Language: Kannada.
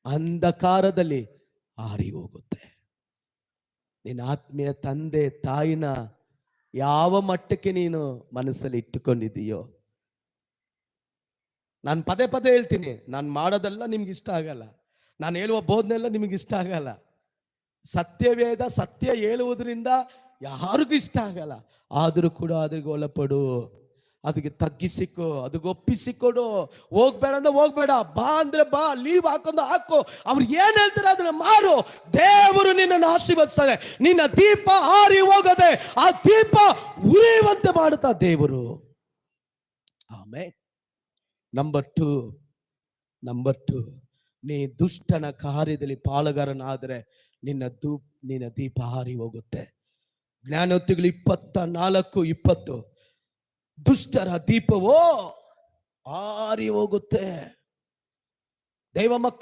ಅಂಧಕಾರದಲ್ಲಿ ಆರಿ ಹೋಗುತ್ತೆ. ನಿನ್ನ ಆತ್ಮೀಯ ತಂದೆ ತಾಯಿನ ಯಾವ ಮಟ್ಟಕ್ಕೆ ನೀನು ಮನಸ್ಸಲ್ಲಿ ಇಟ್ಟುಕೊಂಡಿದ್ದೀಯೋ. ನಾನು ಪದೇ ಪದೇ ಹೇಳ್ತೀನಿ, ನಾನು ಮಾಡೋದೆಲ್ಲ ನಿಮ್ಗೆ ಇಷ್ಟ ಆಗಲ್ಲ, ನಾನು ಹೇಳುವ ಬೋಧನೆಲ್ಲ ನಿಮಗೆ ಇಷ್ಟ ಆಗಲ್ಲ. ಸತ್ಯವೇದ ಸತ್ಯ ಹೇಳುವುದರಿಂದ ಯಾರಿಗೂ ಇಷ್ಟ ಆಗಲ್ಲ. ಆದರೂ ಕೂಡ ಅದಕ್ಕೆ ಒಳಪಡು, ಅದಕ್ಕೆ ತಗ್ಗಿಸಿಕೊ, ಅದಕ್ಕೆ ಒಪ್ಪಿಸಿಕೊಡು. ಹೋಗ್ಬೇಡ ಅಂದ್ರೆ ಹೋಗ್ಬೇಡ, ಬಾ ಅಂದ್ರೆ ಬಾ, ಲೀವ್ ಹಾಕೊಂಡು ಹಾಕು, ಅವ್ರು ಏನ್ ಹೇಳ್ತಾರೆ ಅದನ್ನ ಮಾರು. ದೇವರು ನಿನ್ನನ್ನು ಆಶೀರ್ವದಿಸ್ತಾರೆ. ನಿನ್ನ ದೀಪ ಆರಿ ಹೋಗದೆ ಆ ದೀಪ ಉರಿಯುವಂತೆ ಮಾಡುತ್ತಾ ದೇವರು. ಆಮೇಲೆ ನಂಬರ್ ಟು, ನೀ ದುಷ್ಟನ ಕಾರ್ಯದಲ್ಲಿ ಪಾಲುಗಾರನಾದರೆ ನಿನ್ನ ದೀಪ ಹಾರಿ ಹೋಗುತ್ತೆ. ಜ್ಞಾನೋಕ್ತಿಗಳು 24:20, ದುಷ್ಟರ ದೀಪವೋ ಹಾರಿ ಹೋಗುತ್ತೆ. ದೈವ ಮಕ್ಕಳು